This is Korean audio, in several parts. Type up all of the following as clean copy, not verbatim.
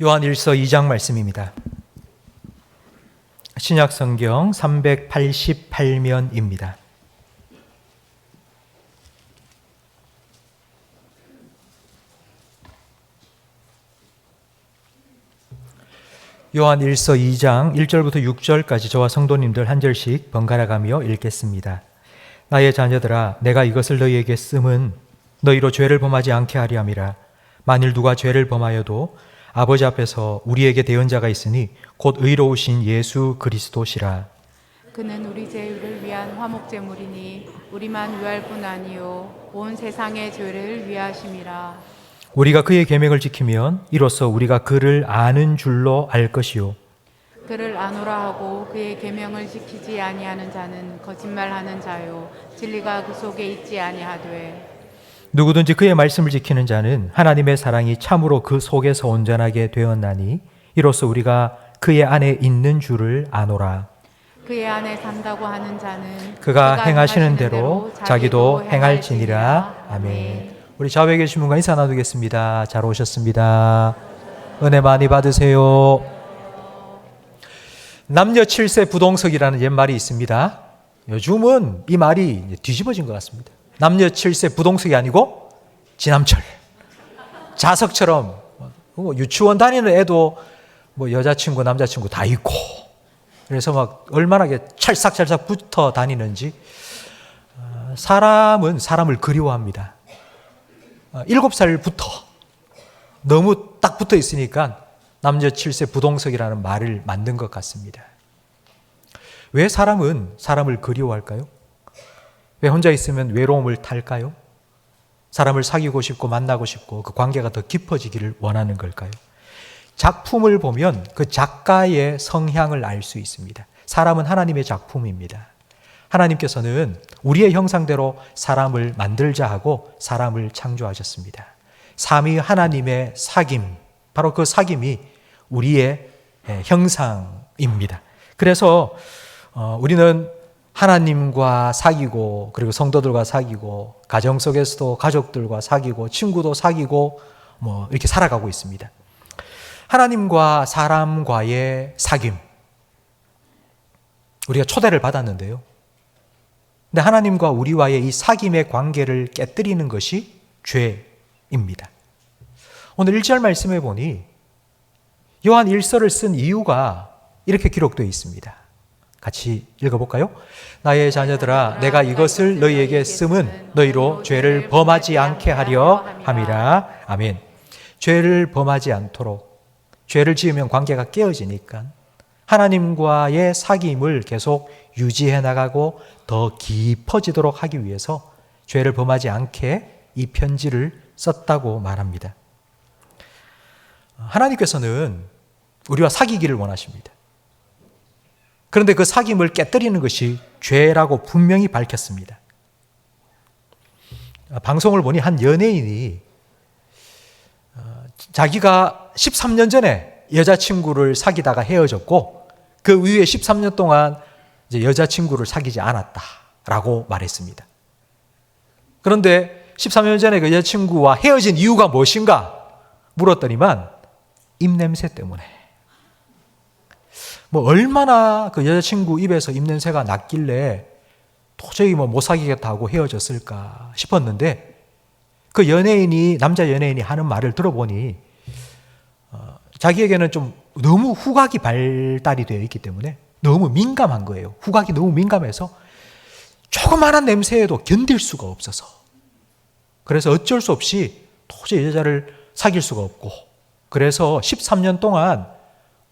요한일서 2장 말씀입니다. 신약성경 388면입니다. 요한일서 2장 1절부터 6절까지 저와 성도님들 한 절씩 번갈아가며 읽겠습니다. 나의 자녀들아, 내가 이것을 너희에게 씀은 너희로 죄를 범하지 않게 하려 함이라. 만일 누가 죄를 범하여도 아버지 앞에서 우리에게 대언자가 있으니 곧 의로우신 예수 그리스도시라. 그는 우리 죄를 위한 화목제물이니 우리만 위할 뿐 아니요 온 세상의 죄를 위하심이라. 우리가 그의 계명을 지키면 이로써 우리가 그를 아는 줄로 알 것이요 그를 아노라 하고 그의 계명을 지키지 아니하는 자는 거짓말하는 자요 진리가 그 속에 있지 아니하되. 누구든지 그의 말씀을 지키는 자는 하나님의 사랑이 참으로 그 속에서 온전하게 되었나니 이로써 우리가 그의 안에 있는 줄을 아노라. 그의 안에 산다고 하는 자는 그가 행하시는 대로 자기도 행할지니라. 아멘. 우리 좌우에 계신 분과 인사 나누겠습니다. 잘 오셨습니다. 은혜 많이 받으세요. 남녀 7세 부동석이라는 옛말이 있습니다. 요즘은 이 말이 뒤집어진 것 같습니다. 남녀 7세 부동석이 아니고 지남철. 자석처럼 유치원 다니는 애도 여자친구 남자친구 다 있고, 그래서 막 얼마나 찰싹찰싹 붙어 다니는지. 사람은 사람을 그리워합니다. 7살부터 너무 딱 붙어 있으니까 남녀 7세 부동석이라는 말을 만든 것 같습니다. 왜 사람은 사람을 그리워할까요? 왜 혼자 있으면 외로움을 탈까요? 사람을 사귀고 싶고 만나고 싶고 그 관계가 더 깊어지기를 원하는 걸까요? 작품을 보면 그 작가의 성향을 알 수 있습니다. 사람은 하나님의 작품입니다. 하나님께서는 우리의 형상대로 사람을 만들자 하고 사람을 창조하셨습니다. 삼위 하나님의 사귐, 바로 그 사귐이 우리의 형상입니다. 그래서 우리는 하나님과 사귀고, 그리고 성도들과 사귀고, 가정 속에서도 가족들과 사귀고, 친구도 사귀고, 이렇게 살아가고 있습니다. 하나님과 사람과의 사귐, 우리가 초대를 받았는데요. 근데 하나님과 우리와의 이 사귐의 관계를 깨뜨리는 것이 죄입니다. 오늘 1절 말씀해 보니 요한 1서를 쓴 이유가 이렇게 기록되어 있습니다. 같이 읽어볼까요? 나의 자녀들아, 내가 이것을 너희에게 씀은 너희로 죄를 범하지 않게 하려 함이라. 아멘. 죄를 범하지 않도록, 죄를 지으면 관계가 깨어지니까 하나님과의 사귐을 계속 유지해 나가고 더 깊어지도록 하기 위해서 죄를 범하지 않게 이 편지를 썼다고 말합니다. 하나님께서는 우리와 사귀기를 원하십니다. 그런데 그 사귐을 깨뜨리는 것이 죄라고 분명히 밝혔습니다. 방송을 보니 한 연예인이 자기가 13년 전에 여자친구를 사귀다가 헤어졌고 그 이후에 13년 동안 이제 여자친구를 사귀지 않았다라고 말했습니다. 그런데 13년 전에 그 여자친구와 헤어진 이유가 무엇인가 물었더니만 입냄새 때문에. 얼마나 그 여자친구 입에서 입냄새가 났길래 도저히 못 사귀겠다고 헤어졌을까 싶었는데, 그 남자 연예인이 하는 말을 들어보니 자기에게는 좀 너무 후각이 발달이 되어 있기 때문에 너무 민감한 거예요. 후각이 너무 민감해서 조그마한 냄새에도 견딜 수가 없어서, 그래서 어쩔 수 없이 도저히 여자를 사귈 수가 없고, 그래서 13년 동안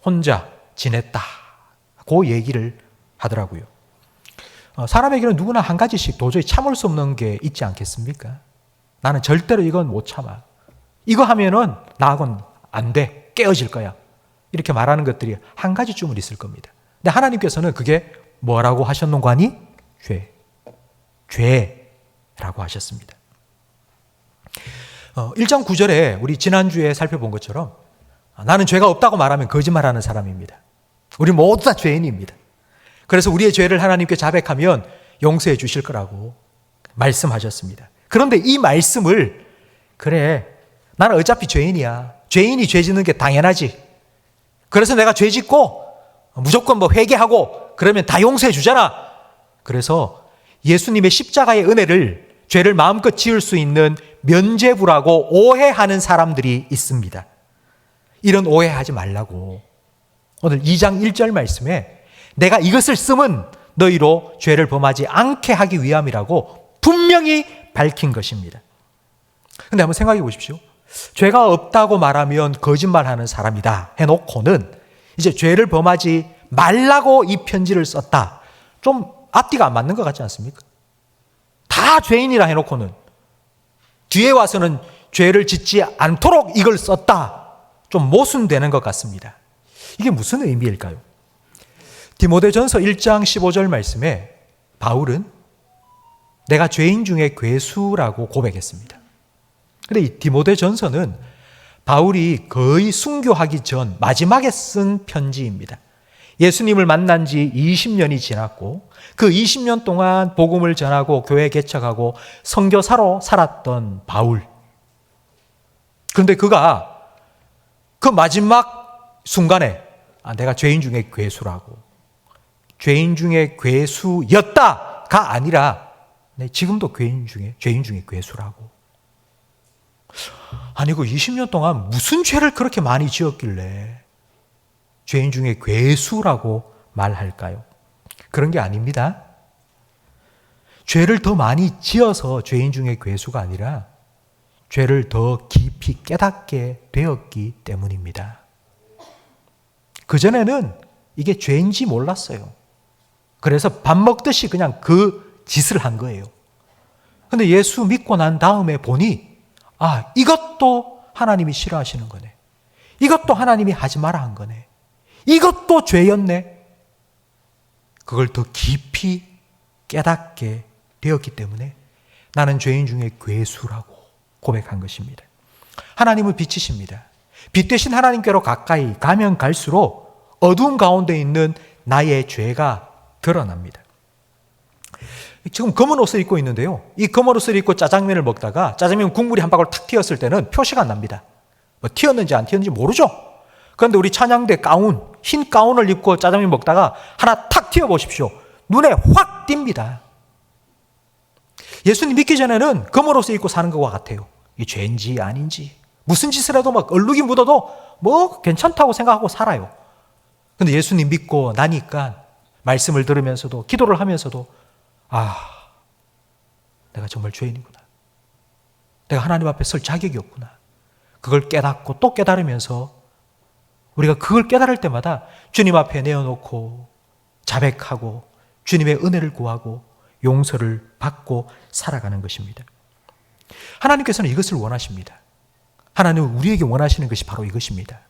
혼자 지냈다고 얘기를 하더라고요. 사람에게는 누구나 한 가지씩 도저히 참을 수 없는 게 있지 않겠습니까? 나는 절대로 이건 못 참아. 이거 하면은 나하고는 안 돼. 깨어질 거야. 이렇게 말하는 것들이 한 가지쯤은 있을 겁니다. 근데 하나님께서는 그게 뭐라고 하셨는가니? 죄라고 하셨습니다. 1장 9절에 우리 지난주에 살펴본 것처럼 나는 죄가 없다고 말하면 거짓말하는 사람입니다. 우리 모두 다 죄인입니다. 그래서 우리의 죄를 하나님께 자백하면 용서해 주실 거라고 말씀하셨습니다. 그런데 이 말씀을, 그래, 나는 어차피 죄인이야, 죄인이 죄 짓는 게 당연하지. 그래서 내가 죄 짓고 무조건 뭐 회개하고 그러면 다 용서해 주잖아. 그래서 예수님의 십자가의 은혜를, 죄를 마음껏 지을 수 있는 면죄부라고 오해하는 사람들이 있습니다. 이런 오해하지 말라고 오늘 2장 1절 말씀에 내가 이것을 쓰면 너희로 죄를 범하지 않게 하기 위함이라고 분명히 밝힌 것입니다. 근데 한번 생각해 보십시오. 죄가 없다고 말하면 거짓말하는 사람이다 해놓고는 이제 죄를 범하지 말라고 이 편지를 썼다. 좀 앞뒤가 안 맞는 것 같지 않습니까? 다 죄인이라 해놓고는 뒤에 와서는 죄를 짓지 않도록 이걸 썼다. 좀 모순되는 것 같습니다. 이게 무슨 의미일까요? 디모데전서 1장 15절 말씀에 바울은 내가 죄인 중에 괴수라고 고백했습니다. 근데 이 디모데전서는 바울이 거의 순교하기 전 마지막에 쓴 편지입니다. 예수님을 만난 지 20년이 지났고 그 20년 동안 복음을 전하고 교회 개척하고 선교사로 살았던 바울. 그런데 그가 그 마지막 순간에 내가 죄인 중에 괴수라고, 죄인 중에 괴수였다가 아니라 지금도 죄인 중에 괴수라고. 아니 그 20년 동안 무슨 죄를 그렇게 많이 지었길래 죄인 중에 괴수라고 말할까요? 그런 게 아닙니다. 죄를 더 많이 지어서 죄인 중에 괴수가 아니라 죄를 더 깊이 깨닫게 되었기 때문입니다. 그전에는 이게 죄인지 몰랐어요. 그래서 밥 먹듯이 그냥 그 짓을 한 거예요. 근데 예수 믿고 난 다음에 보니 이것도 하나님이 싫어하시는 거네. 이것도 하나님이 하지 마라 한 거네. 이것도 죄였네. 그걸 더 깊이 깨닫게 되었기 때문에 나는 죄인 중에 괴수라고 고백한 것입니다. 하나님은 빛이십니다. 빛 대신 하나님께로 가까이 가면 갈수록 어두운 가운데 있는 나의 죄가 드러납니다. 지금 검은 옷을 입고 있는데요. 이 검은 옷을 입고 짜장면을 먹다가 짜장면 국물이 한 방울 탁 튀었을 때는 표시가 안 납니다. 뭐 튀었는지 안 튀었는지 모르죠. 그런데 우리 찬양대 가운, 흰 가운을 입고 짜장면 먹다가 하나 탁 튀어 보십시오. 눈에 확 띕니다. 예수님 믿기 전에는 검은 옷을 입고 사는 것과 같아요. 이게 죄인지 아닌지, 무슨 짓을 해도 막 얼룩이 묻어도 뭐 괜찮다고 생각하고 살아요. 근데 예수님 믿고 나니까 말씀을 들으면서도 기도를 하면서도 내가 정말 죄인이구나. 내가 하나님 앞에 설 자격이 없구나. 그걸 깨닫고 또 깨달으면서 우리가 그걸 깨달을 때마다 주님 앞에 내어놓고 자백하고 주님의 은혜를 구하고 용서를 받고 살아가는 것입니다. 하나님께서는 이것을 원하십니다. 하나님은 우리에게 원하시는 것이 바로 이것입니다.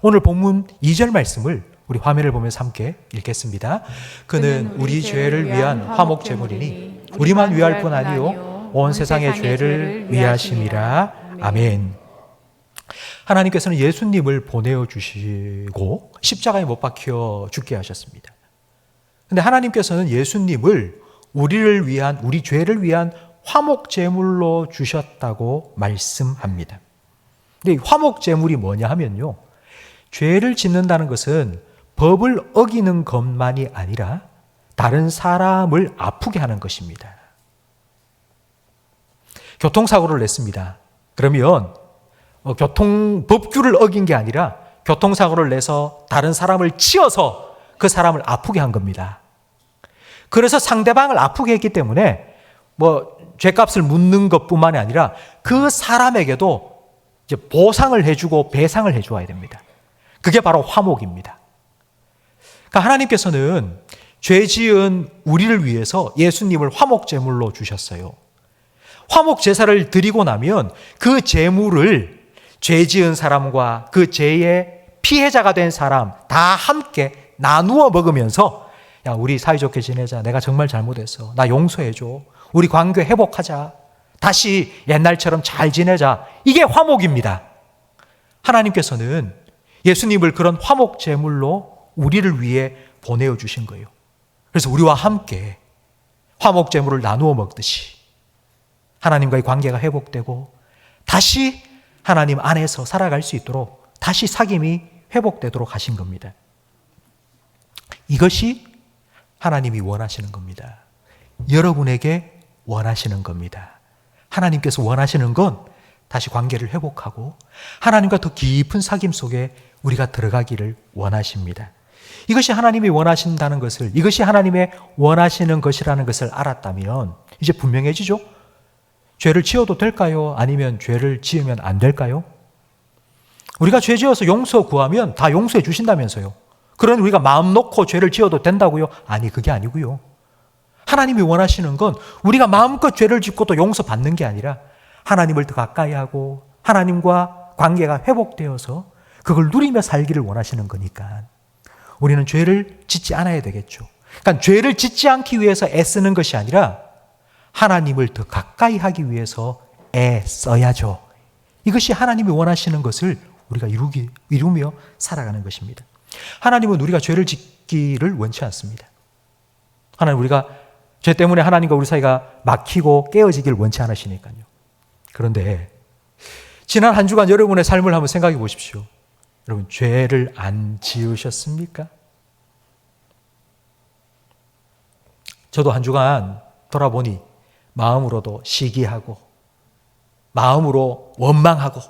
오늘 본문 2절 말씀을 우리 화면을 보면서 함께 읽겠습니다. 그는 우리 죄를 위한 화목 제물이니 우리만 위할 뿐 아니요 온 세상의 죄를 위하심이라. 아멘. 하나님께서는 예수님을 보내주시고 십자가에 못 박혀 죽게 하셨습니다. 그런데 하나님께서는 예수님을 우리를 위한, 우리 죄를 위한 화목 제물로 주셨다고 말씀합니다. 근데 화목 제물이 뭐냐 하면요, 죄를 짓는다는 것은 법을 어기는 것만이 아니라 다른 사람을 아프게 하는 것입니다. 교통사고를 냈습니다. 그러면 법규를 어긴 게 아니라 교통사고를 내서 다른 사람을 치어서 그 사람을 아프게 한 겁니다. 그래서 상대방을 아프게 했기 때문에 죄값을 묻는 것뿐만이 아니라 그 사람에게도 이제 보상을 해주고 배상을 해줘야 됩니다. 그게 바로 화목입니다. 그러니까 하나님께서는 죄 지은 우리를 위해서 예수님을 화목 제물로 주셨어요. 화목 제사를 드리고 나면 그 제물을 죄 지은 사람과 그 죄의 피해자가 된 사람 다 함께 나누어 먹으면서 야, 우리 사이좋게 지내자. 내가 정말 잘못했어. 나 용서해줘. 우리 관계 회복하자. 다시 옛날처럼 잘 지내자. 이게 화목입니다. 하나님께서는 예수님을 그런 화목 제물로 우리를 위해 보내어 주신 거예요. 그래서 우리와 함께 화목 제물을 나누어 먹듯이 하나님과의 관계가 회복되고 다시 하나님 안에서 살아갈 수 있도록 다시 사귐이 회복되도록 하신 겁니다. 이것이 하나님이 원하시는 겁니다. 여러분에게 원하시는 겁니다. 하나님께서 원하시는 건 다시 관계를 회복하고 하나님과 더 깊은 사귐 속에 우리가 들어가기를 원하십니다. 이것이 하나님이 원하신다는 것을, 이것이 하나님의 원하시는 것이라는 것을 알았다면 이제 분명해지죠? 죄를 지어도 될까요? 아니면 죄를 지으면 안 될까요? 우리가 죄 지어서 용서 구하면 다 용서해 주신다면서요. 그런 우리가 마음 놓고 죄를 지어도 된다고요? 아니, 그게 아니고요. 하나님이 원하시는 건 우리가 마음껏 죄를 짓고 또 용서받는 게 아니라 하나님을 더 가까이 하고 하나님과 관계가 회복되어서 그걸 누리며 살기를 원하시는 거니까 우리는 죄를 짓지 않아야 되겠죠. 그러니까 죄를 짓지 않기 위해서 애쓰는 것이 아니라 하나님을 더 가까이 하기 위해서 애써야죠. 이것이 하나님이 원하시는 것을 우리가 이루며 살아가는 것입니다. 하나님은 우리가 죄를 짓기를 원치 않습니다. 하나님, 우리가 죄 때문에 하나님과 우리 사이가 막히고 깨어지길 원치 않으시니까요. 그런데 지난 한 주간 여러분의 삶을 한번 생각해 보십시오. 여러분, 죄를 안 지으셨습니까? 저도 한 주간 돌아보니 마음으로도 시기하고 마음으로 원망하고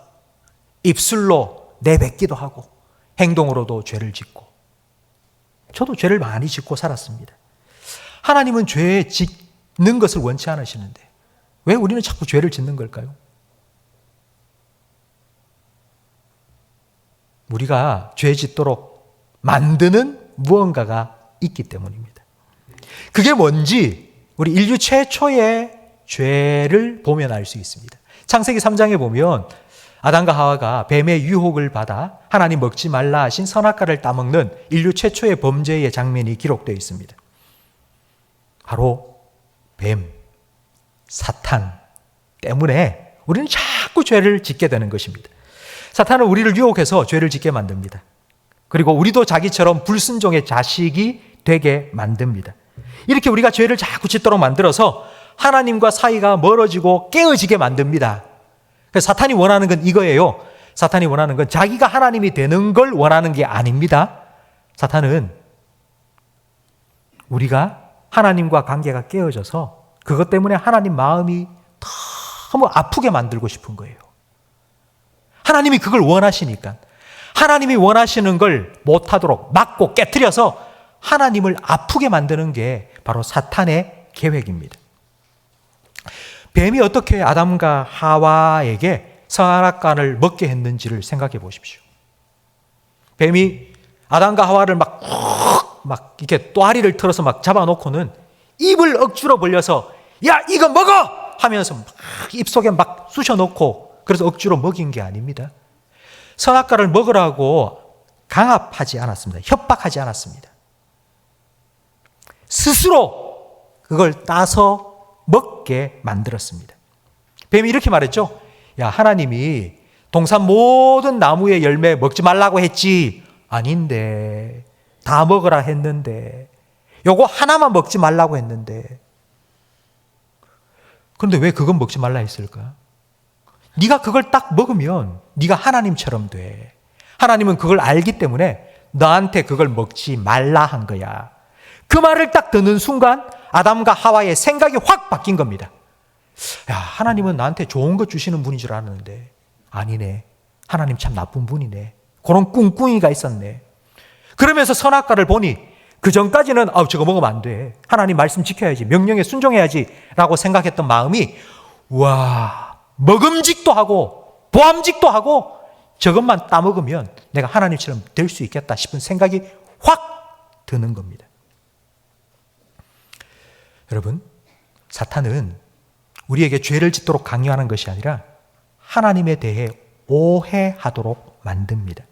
입술로 내뱉기도 하고 행동으로도 죄를 짓고 저도 죄를 많이 짓고 살았습니다. 하나님은 죄 짓는 것을 원치 않으시는데 왜 우리는 자꾸 죄를 짓는 걸까요? 우리가 죄 짓도록 만드는 무언가가 있기 때문입니다. 그게 뭔지 우리 인류 최초의 죄를 보면 알 수 있습니다. 창세기 3장에 보면 아담과 하와가 뱀의 유혹을 받아 하나님 먹지 말라 하신 선악과를 따먹는 인류 최초의 범죄의 장면이 기록되어 있습니다. 바로 뱀, 사탄 때문에 우리는 자꾸 죄를 짓게 되는 것입니다. 사탄은 우리를 유혹해서 죄를 짓게 만듭니다. 그리고 우리도 자기처럼 불순종의 자식이 되게 만듭니다. 이렇게 우리가 죄를 자꾸 짓도록 만들어서 하나님과 사이가 멀어지고 깨어지게 만듭니다. 그래서 사탄이 원하는 건 이거예요. 사탄이 원하는 건 자기가 하나님이 되는 걸 원하는 게 아닙니다. 사탄은 우리가 하나님과 관계가 깨어져서 그것 때문에 하나님 마음이 너무 아프게 만들고 싶은 거예요. 하나님이 그걸 원하시니까 하나님이 원하시는 걸 못하도록 막고 깨트려서 하나님을 아프게 만드는 게 바로 사탄의 계획입니다. 뱀이 어떻게 아담과 하와에게 선악과를 먹게 했는지를 생각해 보십시오. 뱀이 아담과 하와를 막 이렇게 또아리를 틀어서 막 잡아놓고는 입을 억지로 벌려서 야, 이거 먹어! 하면서 막 입속에 막 쑤셔놓고 그래서 억지로 먹인 게 아닙니다. 선악과를 먹으라고 강압하지 않았습니다. 협박하지 않았습니다. 스스로 그걸 따서 먹게 만들었습니다. 뱀이 이렇게 말했죠. 야, 하나님이 동산 모든 나무의 열매 먹지 말라고 했지. 아닌데, 다 먹으라 했는데, 요거 하나만 먹지 말라고 했는데. 그런데 왜 그건 먹지 말라 했을까? 네가 그걸 딱 먹으면 네가 하나님처럼 돼. 하나님은 그걸 알기 때문에 너한테 그걸 먹지 말라 한 거야. 그 말을 딱 듣는 순간 아담과 하와의 생각이 확 바뀐 겁니다. 야, 하나님은 나한테 좋은 거 주시는 분인 줄 알았는데 아니네. 하나님 참 나쁜 분이네. 그런 꿍꿍이가 있었네. 그러면서 선악과를 보니 그 전까지는 저거 먹으면 안 돼. 하나님 말씀 지켜야지. 명령에 순종해야지 라고 생각했던 마음이 와, 먹음직도 하고 보암직도 하고 저것만 따먹으면 내가 하나님처럼 될 수 있겠다 싶은 생각이 확 드는 겁니다. 여러분, 사탄은 우리에게 죄를 짓도록 강요하는 것이 아니라 하나님에 대해 오해하도록 만듭니다.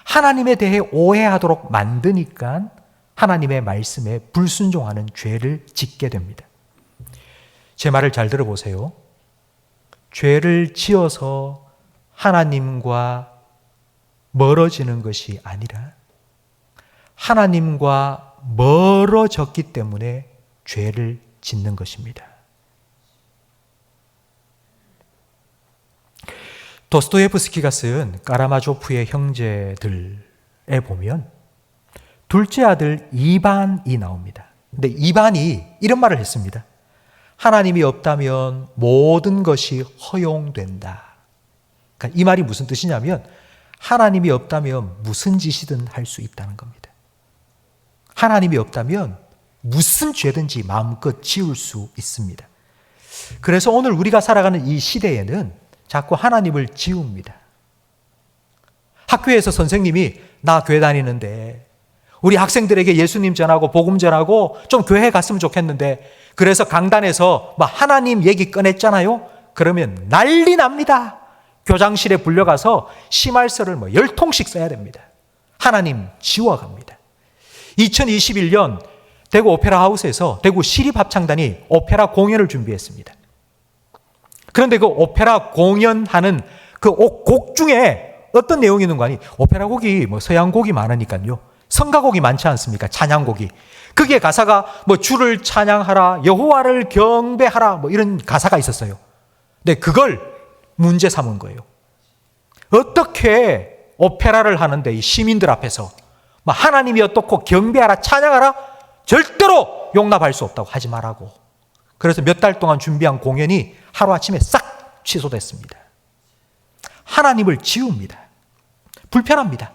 하나님에 대해 오해하도록 만드니까 하나님의 말씀에 불순종하는 죄를 짓게 됩니다. 제 말을 잘 들어보세요. 죄를 지어서 하나님과 멀어지는 것이 아니라 하나님과 멀어졌기 때문에 죄를 짓는 것입니다. 도스토예프스키가 쓴 까라마조프의 형제들에 보면 둘째 아들 이반이 나옵니다. 근데 이반이 이런 말을 했습니다. 하나님이 없다면 모든 것이 허용된다. 그러니까 이 말이 무슨 뜻이냐면 하나님이 없다면 무슨 짓이든 할 수 있다는 겁니다. 하나님이 없다면 무슨 죄든지 마음껏 지을 수 있습니다. 그래서 오늘 우리가 살아가는 이 시대에는 자꾸 하나님을 지웁니다. 학교에서 선생님이 나 교회 다니는데 우리 학생들에게 예수님 전하고 복음 전하고 좀 교회 갔으면 좋겠는데 그래서 강단에서 막 하나님 얘기 꺼냈잖아요. 그러면 난리 납니다. 교장실에 불려가서 심할서를 10통씩 써야 됩니다. 하나님 지워갑니다. 2021년 대구 오페라 하우스에서 대구 시립합창단이 오페라 공연을 준비했습니다. 그런데 그 오페라 공연하는 그 곡 중에 어떤 내용이 있는 거 아니? 오페라 곡이 서양 곡이 많으니까요. 성가곡이 많지 않습니까? 찬양곡이. 그게 가사가 주를 찬양하라, 여호와를 경배하라 이런 가사가 있었어요. 근데 그걸 문제 삼은 거예요. 어떻게 오페라를 하는데 이 시민들 앞에서 하나님이 어떻고 경배하라, 찬양하라 절대로 용납할 수 없다고 하지 말라고. 그래서 몇 달 동안 준비한 공연이 하루아침에 싹 취소됐습니다. 하나님을 지웁니다. 불편합니다.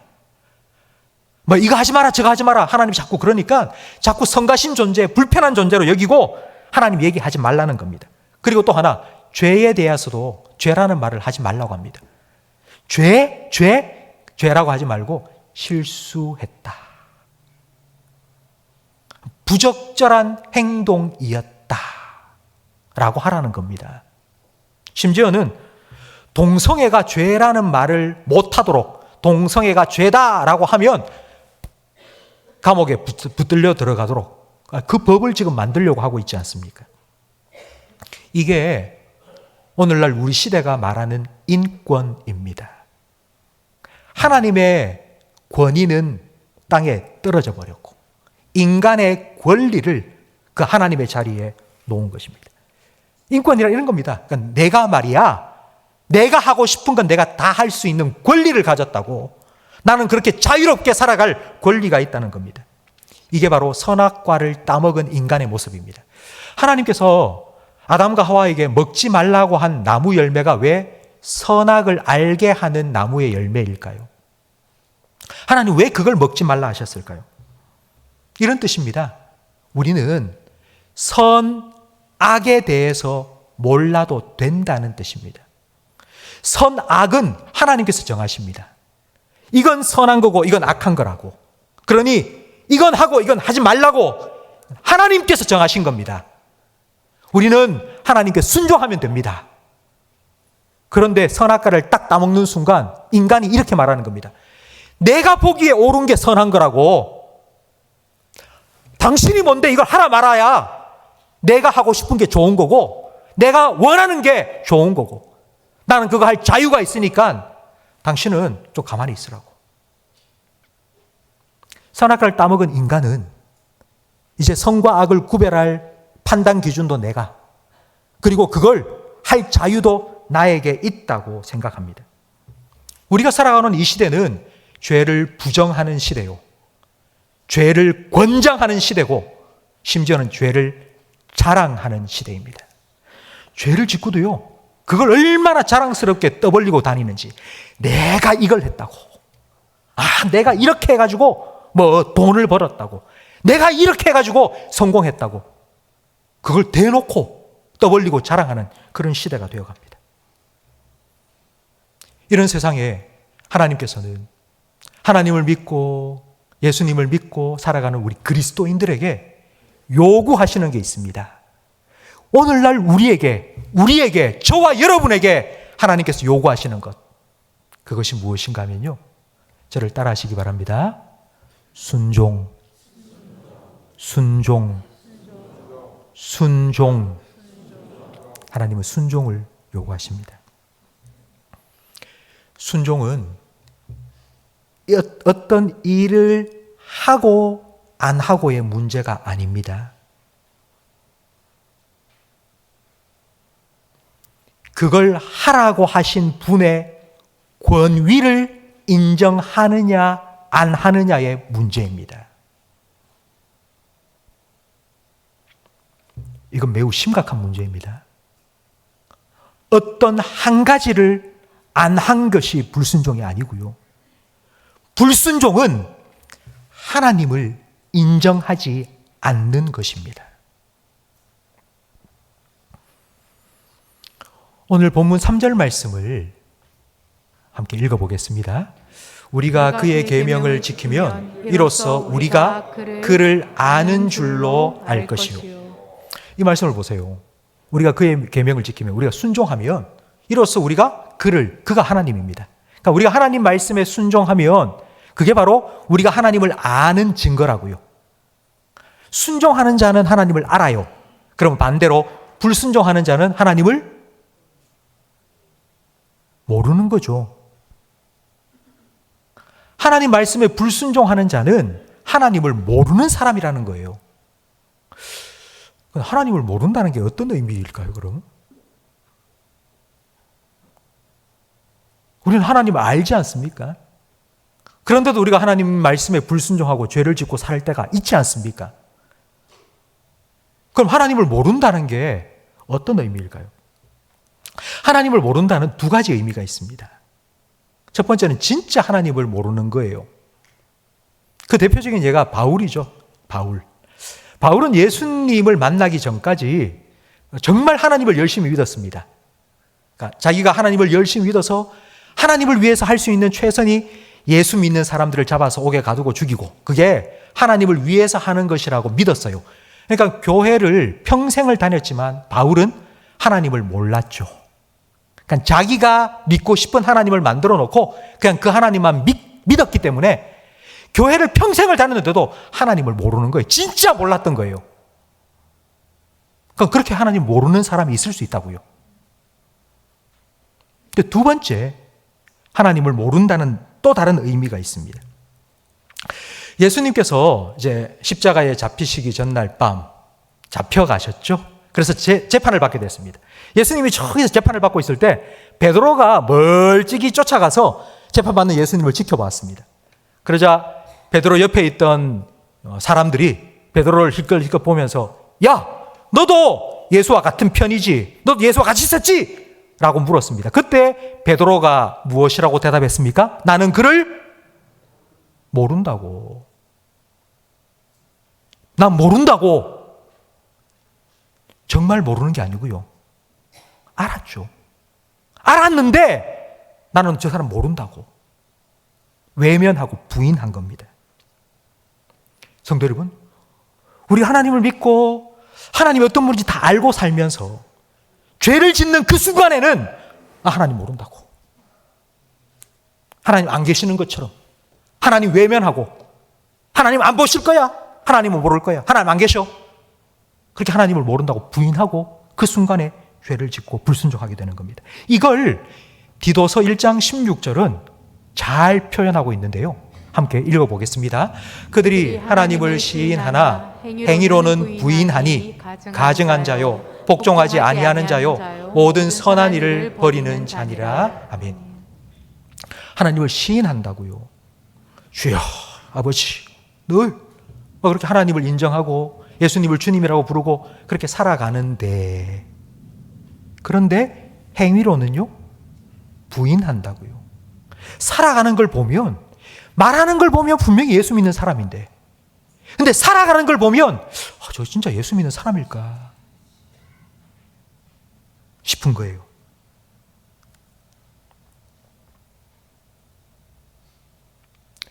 이거 하지 마라 저거 하지 마라 하나님이 자꾸 그러니까 자꾸 성가신 존재, 불편한 존재로 여기고 하나님 얘기하지 말라는 겁니다. 그리고 또 하나, 죄에 대해서도 죄라는 말을 하지 말라고 합니다. 죄라고 하지 말고 실수했다, 부적절한 행동이었다 라고 하라는 겁니다. 심지어는 동성애가 죄라는 말을 못하도록, 동성애가 죄다라고 하면 감옥에 붙들려 들어가도록 그 법을 지금 만들려고 하고 있지 않습니까? 이게 오늘날 우리 시대가 말하는 인권입니다. 하나님의 권위는 땅에 떨어져 버렸고 인간의 권리를 그 하나님의 자리에 놓은 것입니다. 인권이라 이런 겁니다. 그러니까 내가 말이야, 내가 하고 싶은 건 내가 다 할 수 있는 권리를 가졌다고, 나는 그렇게 자유롭게 살아갈 권리가 있다는 겁니다. 이게 바로 선악과를 따먹은 인간의 모습입니다. 하나님께서 아담과 하와에게 먹지 말라고 한 나무 열매가 왜 선악을 알게 하는 나무의 열매일까요? 하나님 왜 그걸 먹지 말라 하셨을까요? 이런 뜻입니다. 우리는 선악에 대해서 몰라도 된다는 뜻입니다. 선악은 하나님께서 정하십니다. 이건 선한 거고 이건 악한 거라고. 그러니 이건 하고 이건 하지 말라고 하나님께서 정하신 겁니다. 우리는 하나님께 순종하면 됩니다. 그런데 선악과를 딱 따먹는 순간 인간이 이렇게 말하는 겁니다. 내가 보기에 옳은 게 선한 거라고. 당신이 뭔데 이걸 하라 말아야 내가 하고 싶은 게 좋은 거고 내가 원하는 게 좋은 거고 나는 그거 할 자유가 있으니까 당신은 좀 가만히 있으라고. 선악과를 따먹은 인간은 이제 선과 악을 구별할 판단 기준도 내가, 그리고 그걸 할 자유도 나에게 있다고 생각합니다. 우리가 살아가는 이 시대는 죄를 부정하는 시대요, 죄를 권장하는 시대고, 심지어는 죄를 자랑하는 시대입니다. 죄를 짓고도요, 그걸 얼마나 자랑스럽게 떠벌리고 다니는지. 내가 이걸 했다고, 내가 이렇게 해가지고 돈을 벌었다고, 내가 이렇게 해가지고 성공했다고, 그걸 대놓고 떠벌리고 자랑하는 그런 시대가 되어갑니다. 이런 세상에 하나님께서는 하나님을 믿고 예수님을 믿고 살아가는 우리 그리스도인들에게 요구하시는 게 있습니다. 오늘날 우리에게 저와 여러분에게 하나님께서 요구하시는 것, 그것이 무엇인가 하면요, 저를 따라하시기 바랍니다. 순종. 하나님은 순종을 요구하십니다. 순종은 어떤 일을 하고 안 하고의 문제가 아닙니다. 그걸 하라고 하신 분의 권위를 인정하느냐 안 하느냐의 문제입니다. 이건 매우 심각한 문제입니다. 어떤 한 가지를 안 한 것이 불순종이 아니고요. 불순종은 하나님을 인정하지 않는 것입니다. 오늘 본문 3절 말씀을 함께 읽어보겠습니다. 우리가 그의 계명을 지키면 이로써 우리가 그를 아는 줄로 알 것이요. 이 말씀을 보세요. 우리가 그의 계명을 지키면, 우리가 순종하면 이로써 우리가 그가 하나님입니다. 그러니까 우리가 하나님 말씀에 순종하면 그게 바로 우리가 하나님을 아는 증거라고요. 순종하는 자는 하나님을 알아요. 그럼 반대로 불순종하는 자는 하나님을 모르는 거죠. 하나님 말씀에 불순종하는 자는 하나님을 모르는 사람이라는 거예요. 하나님을 모른다는 게 어떤 의미일까요, 그럼? 우리는 하나님을 알지 않습니까? 그런데도 우리가 하나님 말씀에 불순종하고 죄를 짓고 살 때가 있지 않습니까? 그럼 하나님을 모른다는 게 어떤 의미일까요? 하나님을 모른다는 두 가지 의미가 있습니다. 첫 번째는 진짜 하나님을 모르는 거예요. 그 대표적인 예가 바울이죠. 바울은 예수님을 만나기 전까지 정말 하나님을 열심히 믿었습니다. 그러니까 자기가 하나님을 열심히 믿어서 하나님을 위해서 할 수 있는 최선이 예수 믿는 사람들을 잡아서 옥에 가두고 죽이고, 그게 하나님을 위해서 하는 것이라고 믿었어요. 그러니까 교회를 평생을 다녔지만 바울은 하나님을 몰랐죠. 그러니까 자기가 믿고 싶은 하나님을 만들어 놓고 그냥 그 하나님만 믿었기 때문에 교회를 평생을 다녔는데도 하나님을 모르는 거예요. 진짜 몰랐던 거예요. 그러니까 그렇게 하나님 모르는 사람이 있을 수 있다고요. 근데 두 번째, 하나님을 모른다는 또 다른 의미가 있습니다. 예수님께서 이제 십자가에 잡히시기 전날 밤 잡혀가셨죠. 그래서 재판을 받게 됐습니다. 예수님이 저기서 재판을 받고 있을 때 베드로가 멀찍이 쫓아가서 재판받는 예수님을 지켜봤습니다. 그러자 베드로 옆에 있던 사람들이 베드로를 힐끗힐끗 보면서, 야, 너도 예수와 같은 편이지? 너도 예수와 같이 있었지? 라고 물었습니다. 그때 베드로가 무엇이라고 대답했습니까? 나는 그를 모른다고. 난 모른다고. 정말 모르는 게 아니고요. 알았죠. 알았는데 나는 저 사람 모른다고. 외면하고 부인한 겁니다. 성도 여러분, 우리 하나님을 믿고 하나님이 어떤 분인지 다 알고 살면서 죄를 짓는 그 순간에는 하나님 모른다고. 하나님 안 계시는 것처럼 하나님 외면하고, 하나님 안 보실 거야. 하나님은 모를 거야. 하나님 안 계셔. 그렇게 하나님을 모른다고 부인하고 그 순간에 죄를 짓고 불순종하게 되는 겁니다. 이걸 디도서 1장 16절은 잘 표현하고 있는데요. 함께 읽어보겠습니다. 그들이 하나님을 시인하나 행위로는 부인하니 가증한 자요 복종하지 아니하는 자요 모든 선한 일을 버리는 자니라. 아멘. 하나님을 시인한다고요. 주여 아버지, 늘 그렇게 하나님을 인정하고 예수님을 주님이라고 부르고 그렇게 살아가는데, 그런데 행위로는요 부인한다고요. 살아가는 걸 보면, 말하는 걸 보면 분명히 예수 믿는 사람인데, 근데 살아가는 걸 보면 저 진짜 예수 믿는 사람일까 싶은 거예요.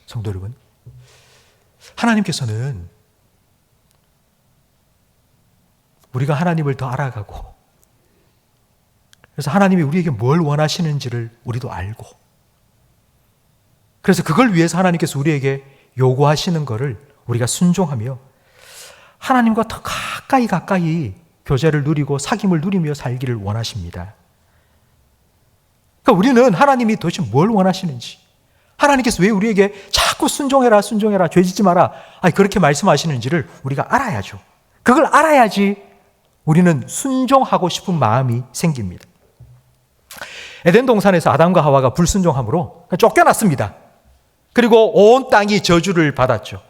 성도 여러분, 하나님께서는 우리가 하나님을 더 알아가고, 그래서 하나님이 우리에게 뭘 원하시는지를 우리도 알고, 그래서 그걸 위해서 하나님께서 우리에게 요구하시는 것을 우리가 순종하며 하나님과 더 가까이 교제를 누리고 사귐을 누리며 살기를 원하십니다. 그러니까 우리는 하나님이 도대체 뭘 원하시는지, 하나님께서 왜 우리에게 자꾸 순종해라 죄 짓지 마라 그렇게 말씀하시는지를 우리가 알아야죠. 그걸 알아야지 우리는 순종하고 싶은 마음이 생깁니다. 에덴 동산에서 아담과 하와가 불순종함으로 쫓겨났습니다. 그리고 온 땅이 저주를 받았죠.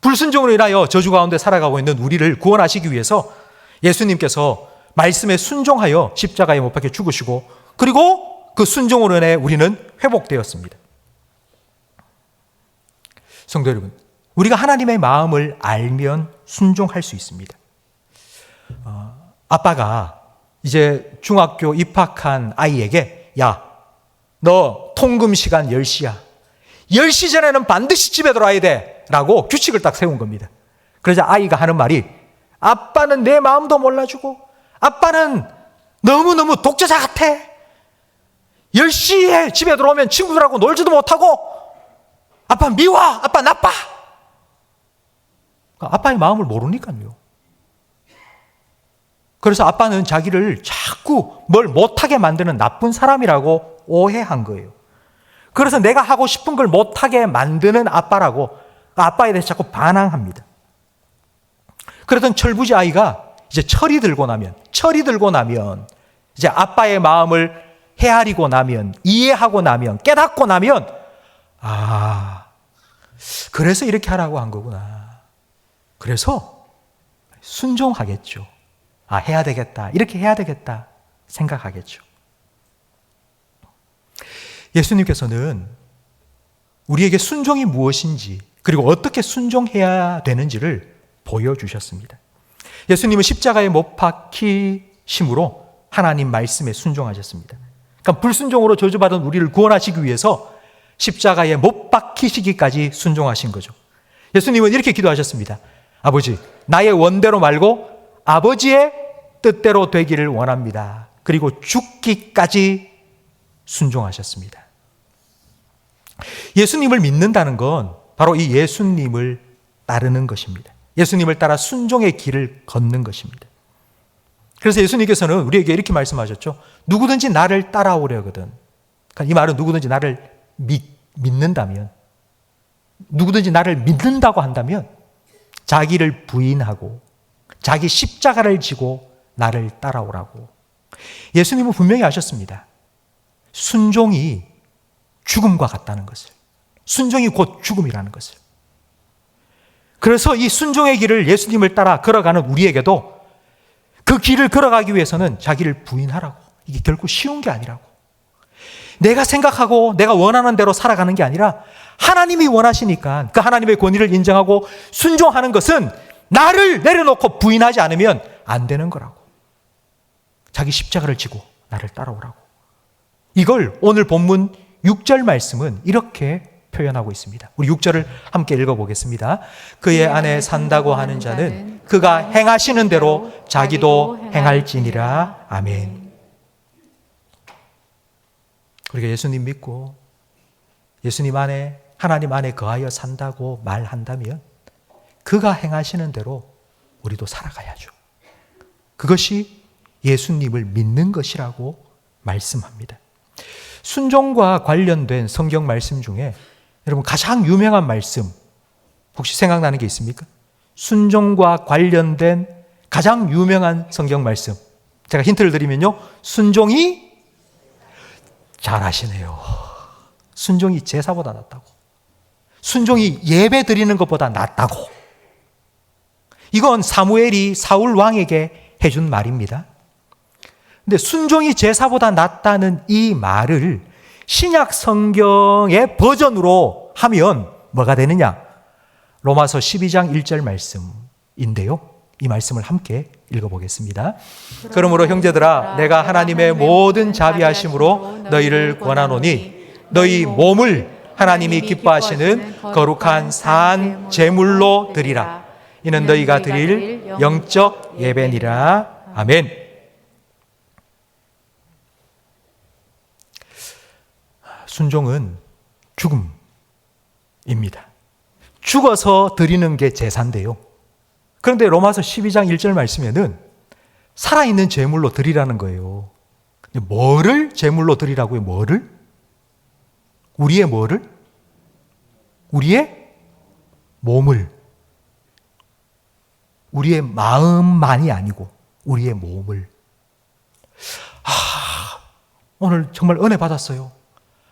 불순종으로 인하여 저주 가운데 살아가고 있는 우리를 구원하시기 위해서 예수님께서 말씀에 순종하여 십자가에 못 박혀 죽으시고, 그리고 그 순종으로 인해 우리는 회복되었습니다. 성도 여러분, 우리가 하나님의 마음을 알면 순종할 수 있습니다. 아빠가 이제 중학교 입학한 아이에게, 야, 너 통금 시간 10시야. 10시 전에는 반드시 집에 들어와야 돼 라고 규칙을 딱 세운 겁니다. 그러자 아이가 하는 말이, 아빠는 내 마음도 몰라주고 아빠는 너무너무 독재자 같아. 10시에 집에 들어오면 친구들하고 놀지도 못하고 아빠 미워, 아빠 나빠. 아빠의 마음을 모르니까요. 그래서 아빠는 자기를 자꾸 뭘 못하게 만드는 나쁜 사람이라고 오해한 거예요. 그래서 내가 하고 싶은 걸 못하게 만드는 아빠라고 아빠에 대해서 자꾸 반항합니다. 그러던 철부지 아이가 이제 철이 들고 나면 이제 아빠의 마음을 헤아리고 나면, 이해하고 나면, 깨닫고 나면, 아, 그래서 이렇게 하라고 한 거구나. 그래서 순종하겠죠. 아, 해야 되겠다. 이렇게 해야 되겠다 생각하겠죠. 예수님께서는 우리에게 순종이 무엇인지, 그리고 어떻게 순종해야 되는지를 보여주셨습니다. 예수님은 십자가에 못 박히심으로 하나님 말씀에 순종하셨습니다. 그러니까 불순종으로 저주받은 우리를 구원하시기 위해서 십자가에 못 박히시기까지 순종하신 거죠. 예수님은 이렇게 기도하셨습니다. 아버지, 나의 원대로 말고 아버지의 뜻대로 되기를 원합니다. 그리고 죽기까지 순종하셨습니다. 예수님을 믿는다는 건 바로 이 예수님을 따르는 것입니다. 예수님을 따라 순종의 길을 걷는 것입니다. 그래서 예수님께서는 우리에게 이렇게 말씀하셨죠. 누구든지 나를 따라오려거든. 그러니까 이 말은 누구든지 나를 믿는다면, 누구든지 나를 믿는다고 한다면 자기를 부인하고 자기 십자가를 지고 나를 따라오라고. 예수님은 분명히 아셨습니다. 순종이 죽음과 같다는 것을. 순종이 곧 죽음이라는 것을. 그래서 이 순종의 길을 예수님을 따라 걸어가는 우리에게도 그 길을 걸어가기 위해서는 자기를 부인하라고. 이게 결코 쉬운 게 아니라고. 내가 생각하고 내가 원하는 대로 살아가는 게 아니라 하나님이 원하시니까 그 하나님의 권위를 인정하고 순종하는 것은 나를 내려놓고 부인하지 않으면 안 되는 거라고. 자기 십자가를 지고 나를 따라오라고. 이걸 오늘 본문 6절 말씀은 이렇게 표현하고 있습니다. 우리 6절을 함께 읽어보겠습니다. 그의 안에 산다고 하는 자는 그가 행하시는 대로 자기도 행할지니라. 아멘. 우리가 예수님 믿고 예수님 안에, 하나님 안에 거하여 산다고 말한다면 그가 행하시는 대로 우리도 살아가야죠. 그것이 예수님을 믿는 것이라고 말씀합니다. 순종과 관련된 성경 말씀 중에 여러분 가장 유명한 말씀 혹시 생각나는 게 있습니까? 순종과 관련된 가장 유명한 성경 말씀, 제가 힌트를 드리면요, 순종이, 잘하시네요. 순종이 제사보다 낫다고. 순종이 예배 드리는 것보다 낫다고. 이건 사무엘이 사울 왕에게 해준 말입니다. 근데 순종이 제사보다 낫다는 이 말을 신약 성경의 버전으로 하면 뭐가 되느냐? 로마서 12장 1절 말씀인데요. 이 말씀을 함께 읽어보겠습니다. 그러므로 형제들아, 내가 하나님의 모든 자비하심으로 너희를 권하노니 너희 몸을 하나님이 기뻐하시는 거룩한 산 제물로 드리라. 이는 너희가 드릴 영적 예배니라. 아멘. 순종은 죽음입니다. 죽어서 드리는 게 제사인데요. 그런데 로마서 12장 1절 말씀에는 살아있는 제물로 드리라는 거예요. 뭐를 제물로 드리라고요? 뭐를? 우리의 뭐를? 우리의 몸을. 우리의 마음만이 아니고 우리의 몸을. 오늘 정말 은혜 받았어요.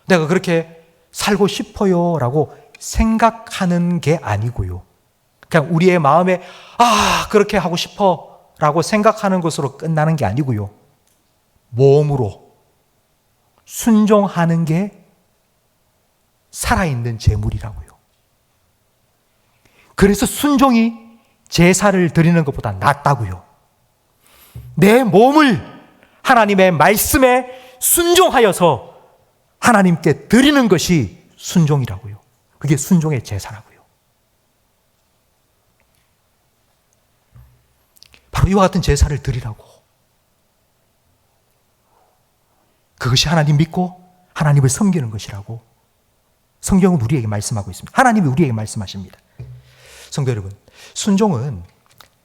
내가 그렇게 살고 싶어요 라고 생각하는 게 아니고요. 그냥 우리의 마음에 그렇게 하고 싶어 라고 생각하는 것으로 끝나는 게 아니고요. 몸으로 순종하는 게 살아있는 제물이라고요. 그래서 순종이 제사를 드리는 것보다 낫다고요. 내 몸을 하나님의 말씀에 순종하여서 하나님께 드리는 것이 순종이라고요. 그게 순종의 제사라고요. 바로 이와 같은 제사를 드리라고. 그것이 하나님 믿고 하나님을 섬기는 것이라고 성경은 우리에게 말씀하고 있습니다. 하나님이 우리에게 말씀하십니다. 성도 여러분, 순종은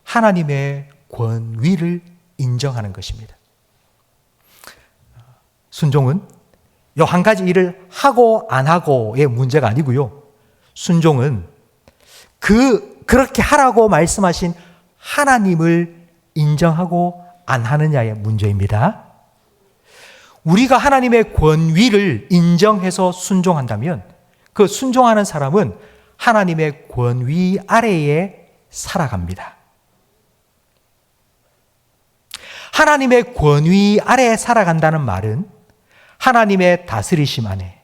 하나님의 권위를 인정하는 것입니다. 순종은 요 한 가지 일을 하고 안 하고의 문제가 아니고요. 순종은 그렇게 하라고 말씀하신 하나님을 인정하고 안 하느냐의 문제입니다. 우리가 하나님의 권위를 인정해서 순종한다면 그 순종하는 사람은 하나님의 권위 아래에 살아갑니다. 하나님의 권위 아래에 살아간다는 말은 하나님의 다스리심 안에,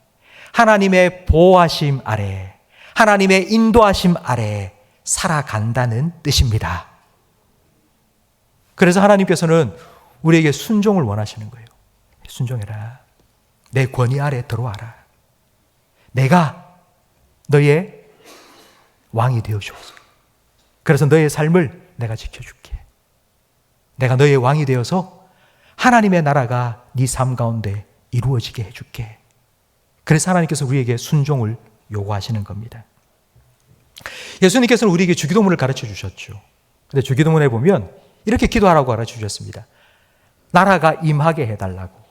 하나님의 보호하심 아래, 하나님의 인도하심 아래 살아간다는 뜻입니다. 그래서 하나님께서는 우리에게 순종을 원하시는 거예요. 순종해라. 내 권위 아래 들어와라. 내가 너의 왕이 되어주옵소서. 그래서 너의 삶을 내가 지켜줄게. 내가 너의 왕이 되어서 하나님의 나라가 네 삶 가운데 이루어지게 해줄게. 그래서 하나님께서 우리에게 순종을 요구하시는 겁니다. 예수님께서는 우리에게 주기도문을 가르쳐 주셨죠. 근데 주기도문에 보면 이렇게 기도하라고 가르쳐 주셨습니다. 나라가 임하게 해달라고.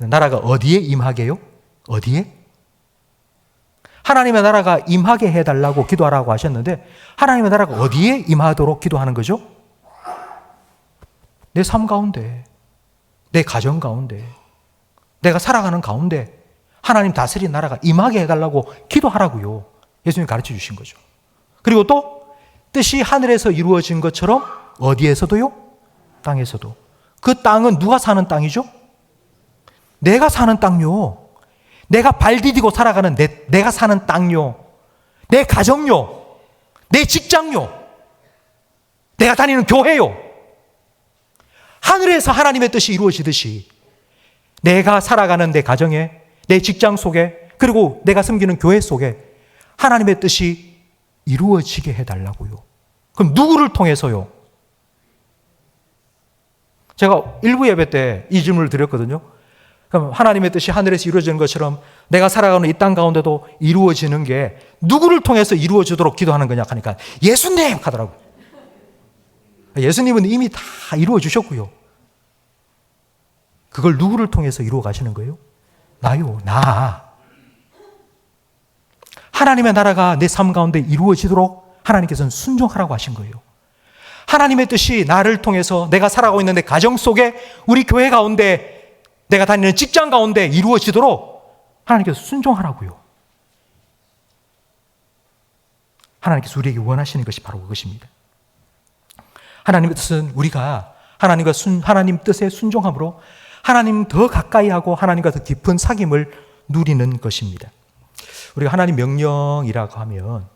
나라가 어디에 임하게요? 어디에? 하나님의 나라가 임하게 해달라고 기도하라고 하셨는데 하나님의 나라가 어디에 임하도록 기도하는 거죠? 내 삶 가운데, 내 가정 가운데, 내가 살아가는 가운데 하나님 다스린 나라가 임하게 해달라고 기도하라고요. 예수님이 가르쳐 주신 거죠. 그리고 또 뜻이 하늘에서 이루어진 것처럼 어디에서도요? 땅에서도. 그 땅은 누가 사는 땅이죠? 내가 사는 땅요. 내가 발 디디고 살아가는 내가 사는 땅요. 내 가정요. 내 직장요. 내가 다니는 교회요. 하늘에서 하나님의 뜻이 이루어지듯이 내가 살아가는 내 가정에, 내 직장 속에, 그리고 내가 섬기는 교회 속에 하나님의 뜻이 이루어지게 해달라고요. 그럼 누구를 통해서요? 제가 일부 예배 때 이 질문을 드렸거든요. 그럼 하나님의 뜻이 하늘에서 이루어지는 것처럼 내가 살아가는 이 땅 가운데도 이루어지는 게 누구를 통해서 이루어지도록 기도하는 거냐 하니까 예수님 하더라고요. 예수님은 이미 다 이루어 주셨고요. 그걸 누구를 통해서 이루어 가시는 거예요? 나요, 나. 하나님의 나라가 내 삶 가운데 이루어지도록 하나님께서는 순종하라고 하신 거예요. 하나님의 뜻이 나를 통해서 내가 살아가고 있는 내 가정 속에, 우리 교회 가운데, 내가 다니는 직장 가운데 이루어지도록 하나님께서 순종하라고요. 하나님께서 우리에게 원하시는 것이 바로 그것입니다. 하나님의 뜻은 우리가 하나님 뜻에 순종함으로 하나님 더 가까이 하고 하나님과 더 깊은 사귐을 누리는 것입니다. 우리가 하나님 명령이라고 하면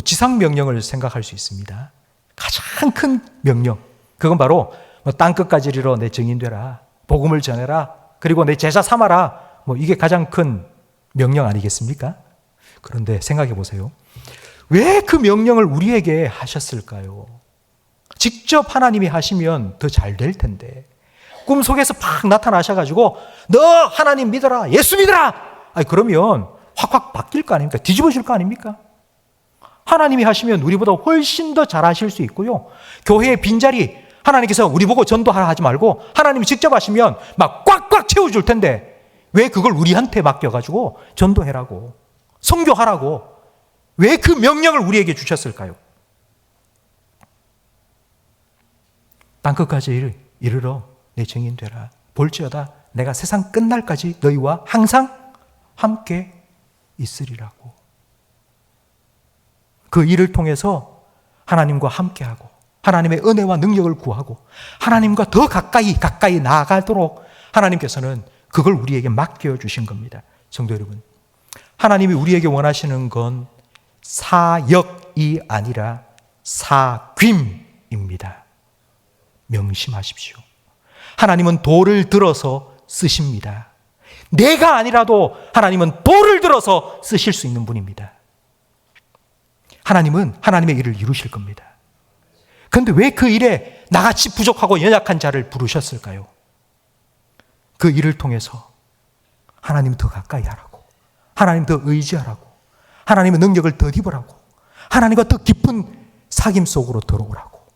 지상 명령을 생각할 수 있습니다. 가장 큰 명령, 그건 바로 땅 끝까지 이르러 내 증인되라, 복음을 전해라, 그리고 내 제자 삼아라, 이게 가장 큰 명령 아니겠습니까? 그런데 생각해 보세요. 왜 그 명령을 우리에게 하셨을까요? 직접 하나님이 하시면 더 잘 될 텐데. 꿈속에서 팍 나타나셔가지고 너 하나님 믿어라, 예수 믿어라. 그러면 확확 바뀔 거 아닙니까? 뒤집어질 거 아닙니까? 하나님이 하시면 우리보다 훨씬 더 잘하실 수 있고요. 교회의 빈자리 하나님께서 우리 보고 전도하라 하지 말고 하나님이 직접 하시면 막 꽉꽉 채워줄 텐데 왜 그걸 우리한테 맡겨가지고 전도해라고, 선교하라고 왜 그 명령을 우리에게 주셨을까요? 땅끝까지 이르러 내 증인 되라, 볼지어다 내가 세상 끝날까지 너희와 항상 함께 있으리라고. 그 일을 통해서 하나님과 함께하고 하나님의 은혜와 능력을 구하고 하나님과 더 가까이 나아가도록 하나님께서는 그걸 우리에게 맡겨주신 겁니다. 성도 여러분, 하나님이 우리에게 원하시는 건 사역이 아니라 사귐입니다. 명심하십시오. 하나님은 돌을 들어서 쓰십니다. 내가 아니라도 하나님은 돌을 들어서 쓰실 수 있는 분입니다. 하나님은 하나님의 일을 이루실 겁니다. 그런데 왜 그 일에 나같이 부족하고 연약한 자를 부르셨을까요? 그 일을 통해서 하나님 더 가까이 하라고, 하나님 더 의지하라고, 하나님의 능력을 더 입으라고, 하나님과 더 깊은 사귐 속으로 들어오라고.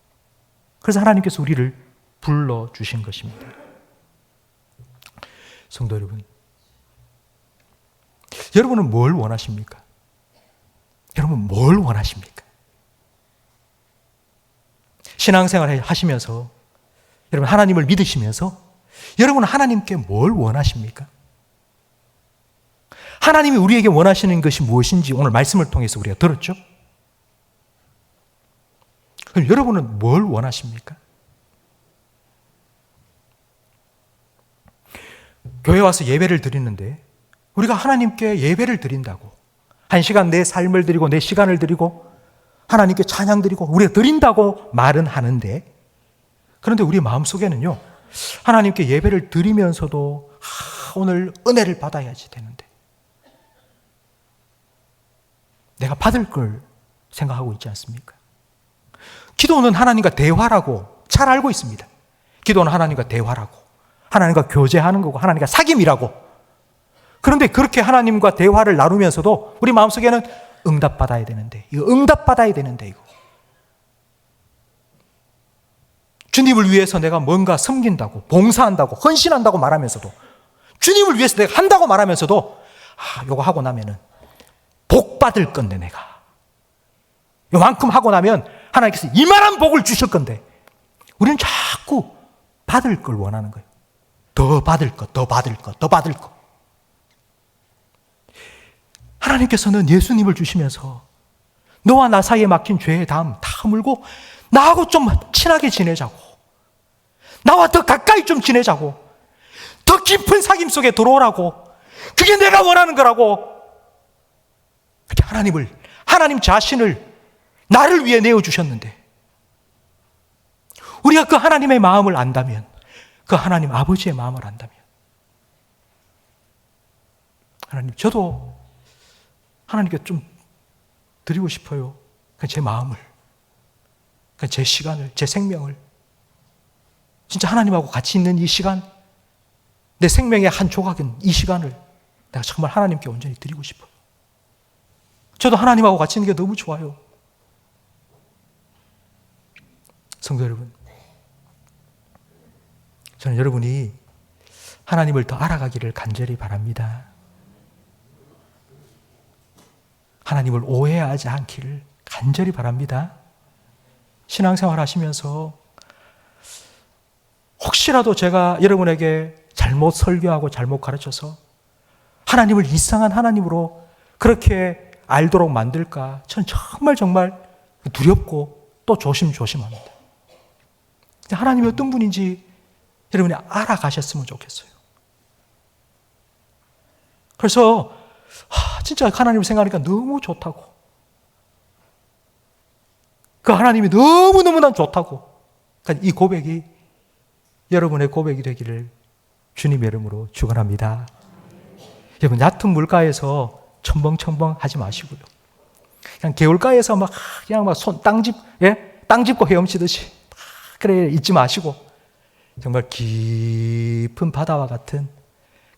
그래서 하나님께서 우리를 불러주신 것입니다. 성도 여러분, 여러분은 뭘 원하십니까? 여러분 뭘 원하십니까? 신앙생활 하시면서 여러분 하나님을 믿으시면서 여러분은 하나님께 뭘 원하십니까? 하나님이 우리에게 원하시는 것이 무엇인지 오늘 말씀을 통해서 우리가 들었죠? 그럼 여러분은 뭘 원하십니까? 교회 와서 예배를 드리는데 우리가 하나님께 예배를 드린다고 1시간 내 삶을 드리고 내 시간을 드리고 하나님께 찬양 드리고 우리가 드린다고 말은 하는데, 그런데 우리 마음속에는요, 하나님께 예배를 드리면서도 오늘 은혜를 받아야지 되는데 내가 받을 걸 생각하고 있지 않습니까? 기도는 하나님과 대화라고 잘 알고 있습니다. 기도는 하나님과 대화라고, 하나님과 교제하는 거고, 하나님과 사귐이라고. 그런데 그렇게 하나님과 대화를 나누면서도 우리 마음속에는 응답받아야 되는데, 이거 응답받아야 되는데, 이거. 주님을 위해서 내가 뭔가 섬긴다고, 봉사한다고, 헌신한다고 말하면서도, 주님을 위해서 내가 한다고 말하면서도, 요거 하고 나면은 복 받을 건데, 내가. 요만큼 하고 나면 하나님께서 이만한 복을 주실 건데, 우리는 자꾸 받을 걸 원하는 거예요. 더 받을 것, 더 받을 것, 더 받을 것. 하나님께서는 예수님을 주시면서 너와 나 사이에 막힌 죄의 담 다 물고 나하고 좀 친하게 지내자고, 나와 더 가까이 좀 지내자고, 더 깊은 사귐 속에 들어오라고, 그게 내가 원하는 거라고. 이렇게 하나님 자신을 나를 위해 내어주셨는데, 우리가 그 하나님의 마음을 안다면, 그 하나님 아버지의 마음을 안다면, 하나님, 저도 하나님께 좀 드리고 싶어요. 제 마음을, 제 시간을, 제 생명을. 진짜 하나님하고 같이 있는 이 시간, 내 생명의 한 조각인 이 시간을 내가 정말 하나님께 온전히 드리고 싶어요. 저도 하나님하고 같이 있는 게 너무 좋아요. 성도 여러분, 저는 여러분이 하나님을 더 알아가기를 간절히 바랍니다. 하나님을 오해하지 않기를 간절히 바랍니다. 신앙생활 하시면서 혹시라도 제가 여러분에게 잘못 설교하고 잘못 가르쳐서 하나님을 이상한 하나님으로 그렇게 알도록 만들까, 저는 정말 두렵고 또 조심합니다. 하나님이 어떤 분인지 여러분이 알아가셨으면 좋겠어요. 그래서 진짜 하나님을 생각하니까 너무 좋다고, 그 하나님이 너무너무나 좋다고, 이 고백이 여러분의 고백이 되기를 주님의 이름으로 축원합니다. 여러분, 얕은 물가에서 첨벙첨벙 하지 마시고요, 그냥 개울가에서 그냥 땅 짚고 헤엄치듯이 그래 있지 마시고, 정말 깊은 바다와 같은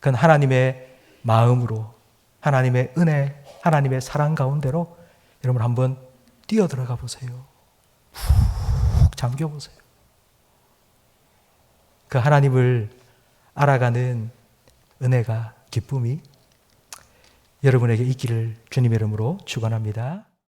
그런 하나님의 마음으로, 하나님의 은혜, 하나님의 사랑 가운데로 여러분 한번 뛰어들어가 보세요. 푹 잠겨보세요. 그 하나님을 알아가는 은혜가, 기쁨이 여러분에게 있기를 주님의 이름으로 축원합니다.